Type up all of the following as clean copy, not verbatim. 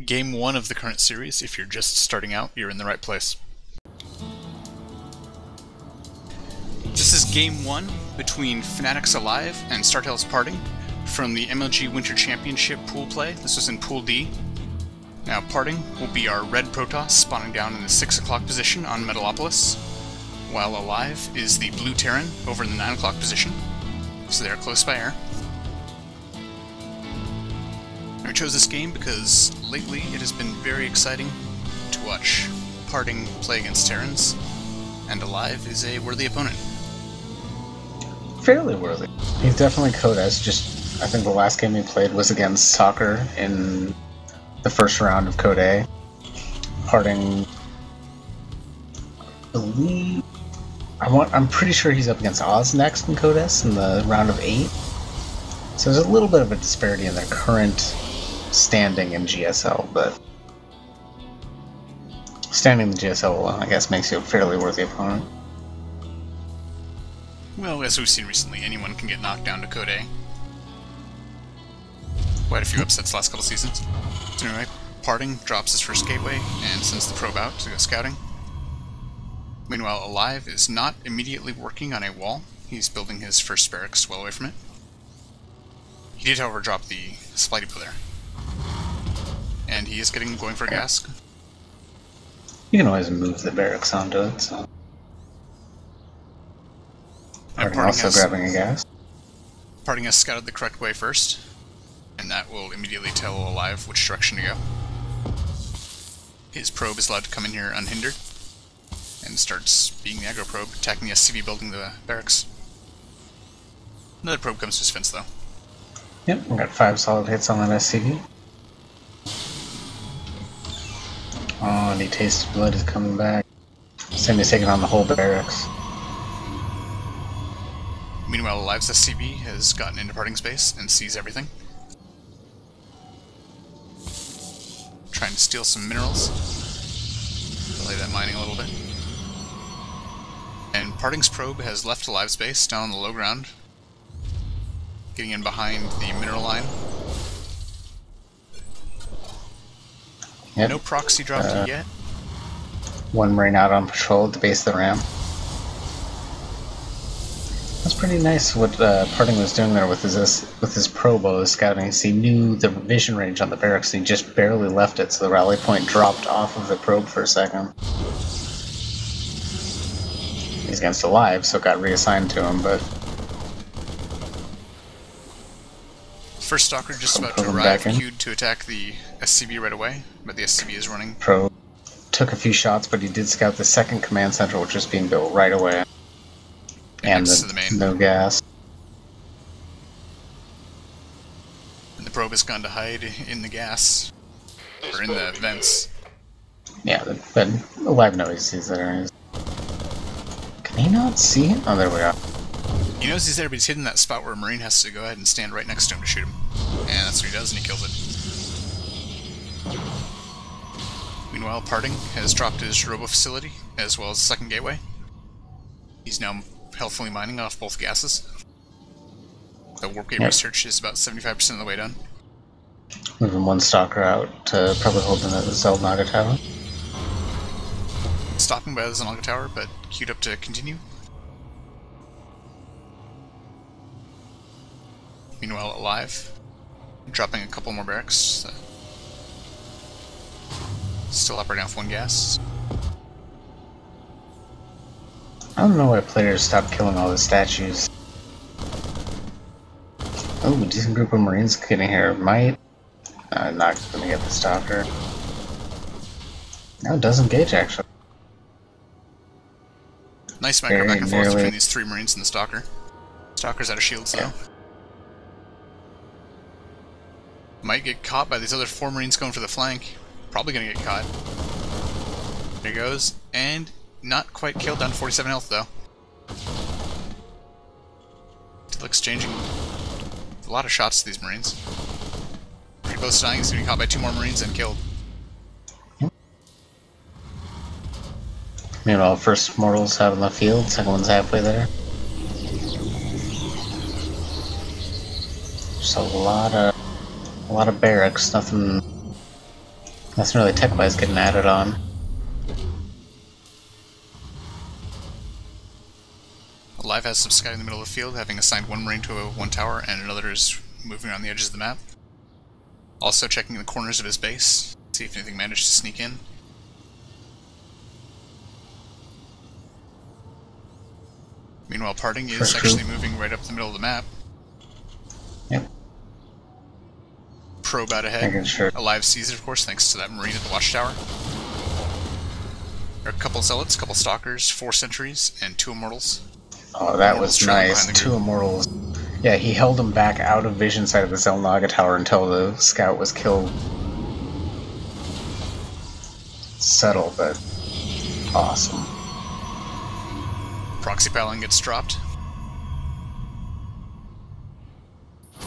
Game 1 of the current series. If you're just starting out, you're in the right place. This is Game 1 between F.Alive and ST.Parting from the MLG Winter Championship pool play. This was in Pool D. Now, Parting will be our red Protoss spawning down in the 6 o'clock position on Metalopolis, while Alive is the blue Terran over in the 9 o'clock position, so they're close by air. I chose this game because lately it has been very exciting to watch Parting play against Terrans, and Alive is a worthy opponent. Fairly worthy. He's definitely Codes. Just, I think the last game he played was against Soccer in the first round of Code A. Parting, I'm pretty sure he's up against Oz next in Code S in the round of 8. So there's a little bit of a disparity in their current standing in GSL, but standing in the GSL, I guess, makes you a fairly worthy opponent. Well, as we've seen recently, anyone can get knocked down to Code A. Quite a few upsets last couple seasons. So anyway, Parting drops his first gateway and sends the probe out to go scouting. Meanwhile, Alive is not immediately working on a wall. He's building his first barracks well away from it. He did, however, drop the supply depot there. And he is going for a gas. You can always move the barracks onto it, so... Parting also grabbing a gas. Parting has scouted the correct way first, and that will immediately tell Alive which direction to go. His probe is allowed to come in here unhindered, and starts being the aggro probe, attacking the SCV building the barracks. Another probe comes to his fence, though. Yep, we got 5 solid hits on that SCV. Oh, and he tastes blood is coming back. Sammy's taking on the whole barracks. Meanwhile, Alive's SCV has gotten into Parting space and sees everything. Trying to steal some minerals. Delay that mining a little bit. And Parting's probe has left Alive's base down on the low ground, getting in behind the mineral line. Yep. No proxy dropped yet. One Marine out on patrol at the base of the ramp. That's pretty nice what Parting was doing there with his probe while he was scouting. He knew the vision range on the barracks and he just barely left it, so the rally point dropped off of the probe for a second. He's against Alive, so it got reassigned to him, but... First Stalker just about to arrive, queued to attack the SCV right away, but the SCV is running. Probe took a few shots, but he did scout the second command center, which was being built right away. And the main. No gas. And the probe has gone to hide in the gas, or in the vents. Yeah, but Alive knows he's there. Can he not see him? Oh, there we are. He knows he's there, but he's hidden that spot where a Marine has to go ahead and stand right next to him to shoot him. And that's what he does, and he kills it. Meanwhile, Parting has dropped his robo facility, as well as the second gateway. He's now healthfully mining off both gases. The warp gate research is about 75% of the way done. Moving one Stalker out to probably hold the Zelnaga Tower. Stopping by the Zelnaga Tower, but queued up to continue. Meanwhile, Alive, dropping a couple more barracks. Still operating off one gas. I don't know why players stopped killing all the statues. Oh, a decent group of Marines getting here. Might. Not gonna get the Stalker. No, it does engage, actually. Nice micro back and forth between these 3 Marines and the Stalker. Stalker's out of shields, though. Might get caught by these other 4 Marines going for the flank. Probably gonna get caught. There he goes, and not quite killed, down to 47 health though. Still exchanging a lot of shots to these Marines. Pretty close to dying, he's gonna be caught by 2 more Marines and killed. Meanwhile, first mortal's out in the field, second one's halfway there. Just a lot of barracks, nothing That's really tech-wise getting added on. Alive has some sky in the middle of the field, having assigned one marine to one tower, and another is moving around the edges of the map. Also checking the corners of his base, see if anything managed to sneak in. Meanwhile, Parting is actually moving right up the middle of the map. Yep. Probe out ahead. Sure. Alive sees it, of course, thanks to that marine at the watchtower. There are a couple zealots, a couple stalkers, 4 sentries, and 2 immortals. Oh, that was nice. 2 immortals. Yeah, he held him back out of vision sight of the Zelnaga tower until the scout was killed. Subtle, but awesome. Proxy piling gets dropped.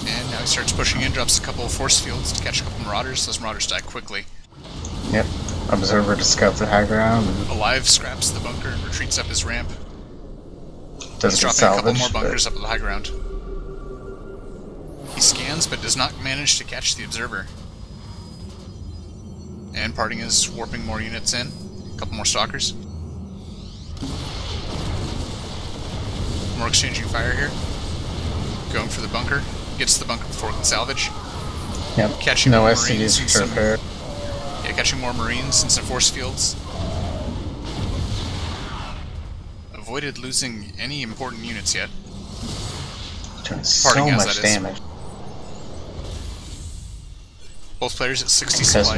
And now he starts pushing in, drops a couple of force fields to catch a couple marauders. Those marauders die quickly. Yep. Observer to scout the high ground. Alive scraps the bunker and retreats up his ramp. He's dropping a couple more bunkers up at the high ground. He scans, but does not manage to catch the observer. And Parting is warping more units in. A couple more stalkers. More exchanging fire here. Going for the bunker. Gets to the bunker before it can salvage. Yep. Catching no more SCVs marines. for repair. Yeah, catching more marines and some force fields. Avoided losing any important units yet. Doing so much damage. Both players at 60 supply.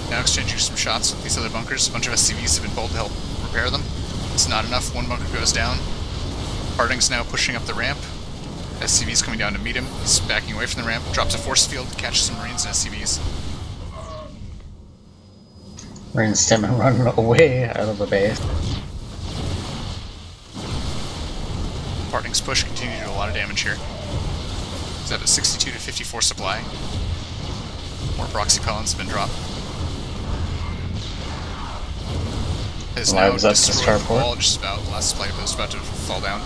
Now exchanging some shots with these other bunkers. A bunch of SCVs have been pulled to help repair them. It's not enough. One bunker goes down. Parting's now pushing up the ramp. SCV's coming down to meet him. He's backing away from the ramp. Drops a force field to catch some marines and SCVs. Marines stemming running away out of the base. Parting's push continued to do a lot of damage here. He's at a 62 to 54 supply. More proxy pylons have been dropped. Has now destroyed the wall just about. The last supply post is about to fall down.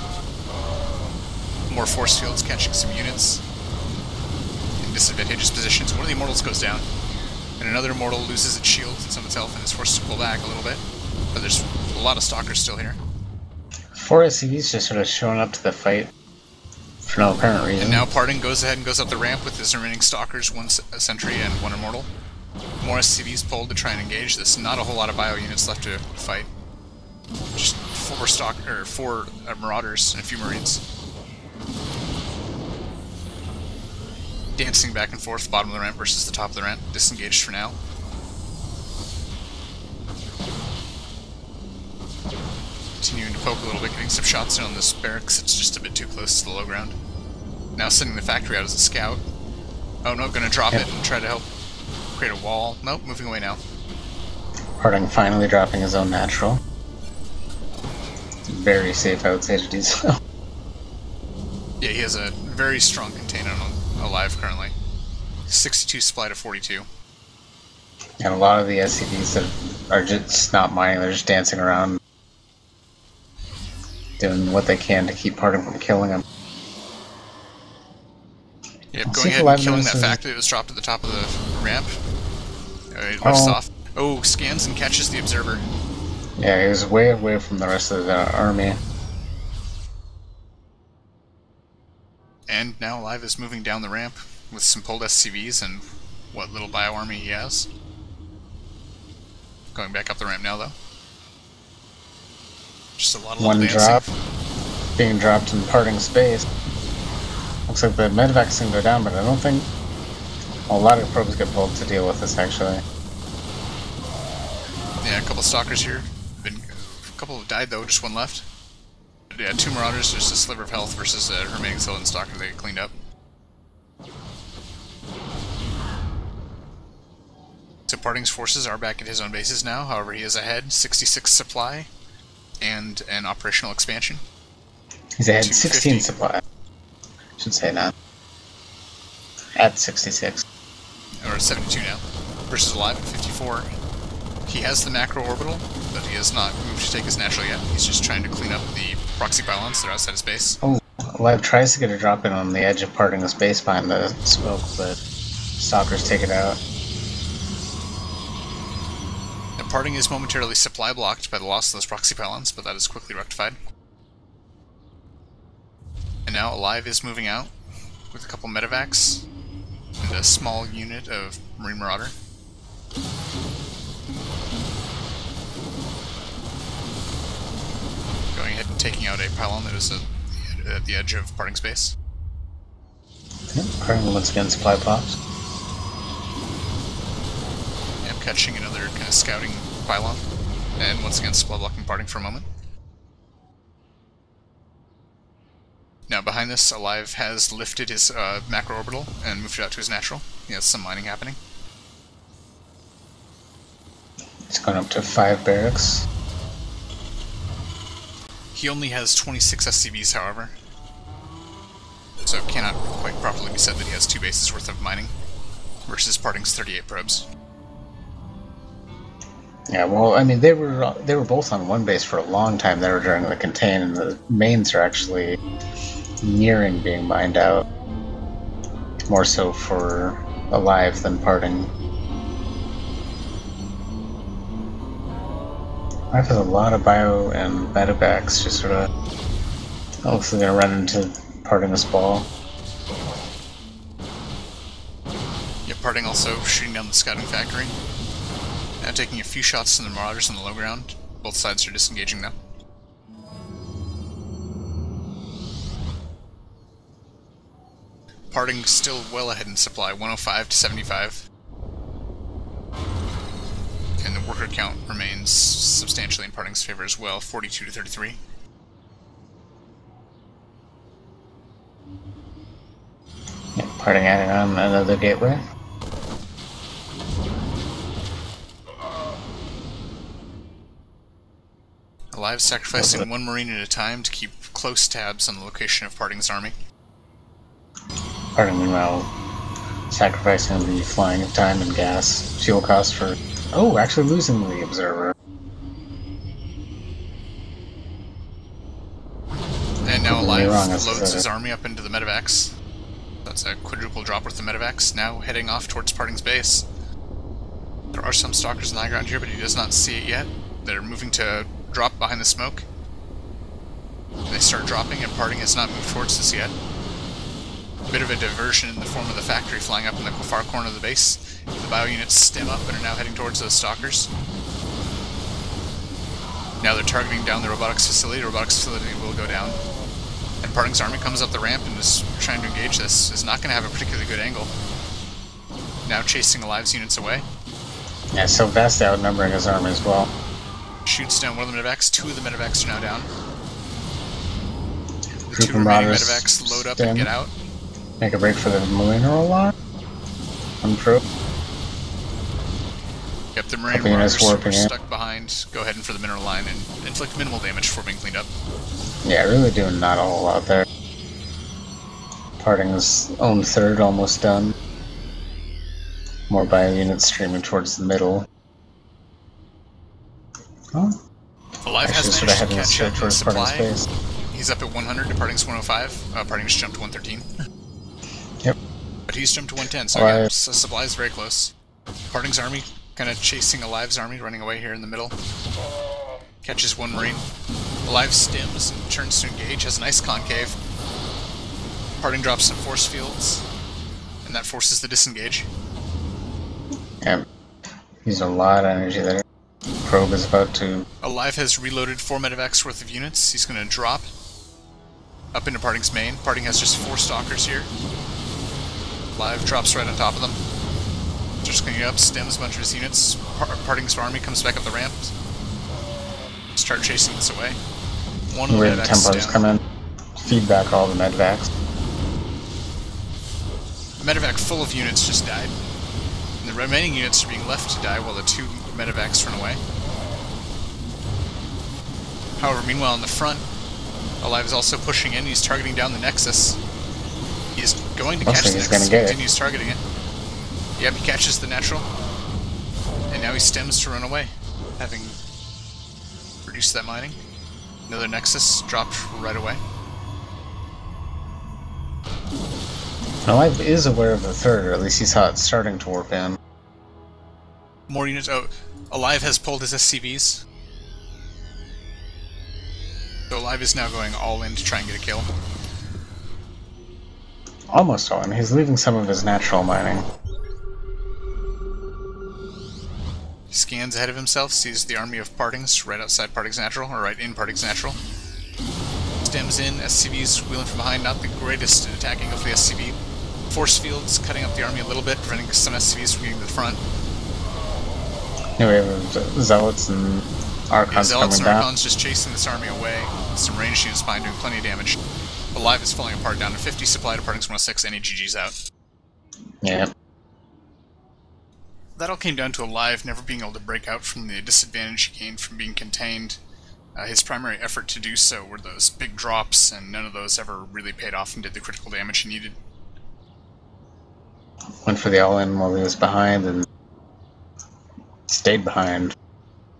More force fields catching some units in disadvantageous positions. One of the immortals goes down, and another immortal loses its shield and some of its health and is forced to pull back a little bit. But there's a lot of stalkers still here. 4 SCVs just sort of showing up to the fight for no apparent reason. And now Parting goes ahead and goes up the ramp with his remaining stalkers, 1 sentry and 1 immortal. More SCVs pulled to try and engage. There's not a whole lot of bio units left to fight. Just 4 marauders and a few marines. Dancing back and forth, bottom of the ramp versus the top of the ramp. Disengaged for now. Continuing to poke a little bit, getting some shots in on this barracks. It's just a bit too close to the low ground. Now sending the factory out as a scout. Oh no, gonna drop it and try to help create a wall. Nope, moving away now. Parting finally dropping his own natural. Very safe, I would say, to do so. Yeah, he has a very strong containment on Alive currently. 62 supply to 42. And a lot of the SCVs that are just not mining, they're just dancing around, doing what they can to keep Parting from killing him. Yep, going ahead and killing that factory that was dropped at the top of the ramp. He lifts off. Oh, scans and catches the observer. Yeah, he was way away from the rest of the army. And now Alive is moving down the ramp with some pulled SCVs and what little bio army he has. Going back up the ramp now, though. Just a lot of One dancing. drop being dropped in Parting space. Looks like the medevac's gonna go down, but I don't think a lot of probes get pulled to deal with this, actually. Yeah, a couple stalkers here. A couple have died, though, just 1 left. Yeah, 2 marauders, just a sliver of health versus a remaining skeleton stalker they get cleaned up. So Parting's forces are back at his own bases now, however he is ahead, 66 supply, and an operational expansion. He's ahead 16 supply. Should say that. At 66. Or 72 now. Versus Alive at 54. He has the macro orbital, but he has not moved to take his natural yet. He's just trying to clean up the proxy pylons that are outside his base. Oh, Alive tries to get a drop in on the edge of Parting's base behind the smoke, but Stalkers take it out. The Parting is momentarily supply blocked by the loss of those proxy pylons, but that is quickly rectified. And now Alive is moving out with a couple medevacs and a small unit of Marine Marauder. Going ahead and taking out a pylon that was at the edge of Parting's base. Yep, Parting once again supply pops. Yep, catching another kind of scouting pylon. And once again supply blocking Parting for a moment. Now behind this, Alive has lifted his macro orbital and moved it out to his natural. He has some mining happening. It's gone up to 5 barracks. He only has 26 SCVs, however, so it cannot quite properly be said that he has 2 bases worth of mining, versus Parting's 38 probes. Yeah, well, I mean, they were both on one base for a long time there during the contain, and the mains are actually nearing being mined out. More so for Alive than Parting. Alive has a lot of bio and medevacs, just sort of hopefully gonna run into Parting this ball. Yeah, Parting also shooting down the scouting factory. Now taking a few shots from the Marauders on the low ground. Both sides are disengaging now. Parting still well ahead in supply, 105 to 75. And the worker count remains substantially in Parting's favor as well, 42 to 33. Yeah, Parting adding on another gateway. Alive sacrificing one Marine at a time to keep close tabs on the location of Parting's army. Parting, meanwhile, sacrificing the flying of time and gas fuel costs for... Oh, actually losing the Observer. And now Alive loads his army up into the medevacs. That's a quadruple drop worth of medevacs, now heading off towards Parting's base. There are some Stalkers in the high ground here, but he does not see it yet. They're moving to drop behind the smoke. They start dropping, and Parting has not moved towards this yet. A bit of a diversion in the form of the factory flying up in the far corner of the base. The bio units stem up and are now heading towards those Stalkers. Now they're targeting down the robotics facility. The robotics facility will go down. And Parting's army comes up the ramp and is trying to engage this. Is not going to have a particularly good angle. Now chasing Alive's units away. Yeah, so vastly outnumbering his army as well. Shoots down one of the medevacs. 2 of the medevacs are now down. The 2 remaining medevacs load up and get out. Make a break for the mineral line. Unprobe. Yep, the Marine Marauders were stuck behind. Go ahead and for the mineral line and inflict minimal damage before being cleaned up. Yeah, really doing not a whole lot there. Parting's own third almost done. More bio units streaming towards the middle. Oh. Alive has managed to catch up in supply. He's up at 100 to Parting's 105. Parting just jumped to 113. Yep. But he's jumped to 110, so yeah, supply is very close. Parting's army kind of chasing Alive's army, running away here in the middle. Catches one Marine. Alive stims and turns to engage, has a nice concave. Parting drops some force fields, and that forces the disengage. Yep. Used a lot of energy there. Probe is about to... Alive has reloaded 4 medevacs worth of units. He's going to drop up into Parting's main. Parting has just 4 Stalkers here. Alive drops right on top of them. Just cleaning up, stems a bunch of his units. Parting's army comes back up the ramp. Start chasing this away. One of the medevacs Templars come in, feed back all the medevacs. A medevac full of units just died. And the remaining units are being left to die while the 2 medevacs run away. However, meanwhile in the front, Alive is also pushing in. He's targeting down the Nexus. He is going to catch the Nexus, continues targeting it. Yep, he catches the natural. And now he stems to run away, having reduced that mining. Another Nexus dropped right away. Alive is aware of the third, or at least he saw it starting to warp in. More units. Oh, Alive has pulled his SCVs. So Alive is now going all in to try and get a kill. Almost all in. He's leaving some of his natural mining. He scans ahead of himself, sees the army of Partings right outside Parting's Natural, or right in Parting's Natural. Stems in, SCVs wheeling from behind, not the greatest at attacking of the SCV. Force fields cutting up the army a little bit, preventing some SCVs from getting to the front. Anyway, we have Zealots and Archons Zealots coming and down. Archons just chasing this army away. Some ranged units behind doing plenty of damage. Alive is falling apart, down to 50 supply to Parting's 106, any GG's out. Yeah. That all came down to Alive never being able to break out from the disadvantage he gained from being contained. His primary effort to do so were those big drops, and none of those ever really paid off and did the critical damage he needed. Went for the all-in while he was behind, and stayed behind.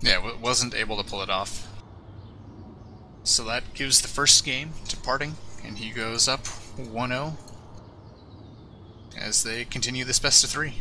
Yeah, wasn't able to pull it off. So that gives the first game to Parting, and he goes up 1-0 as they continue this best of 3.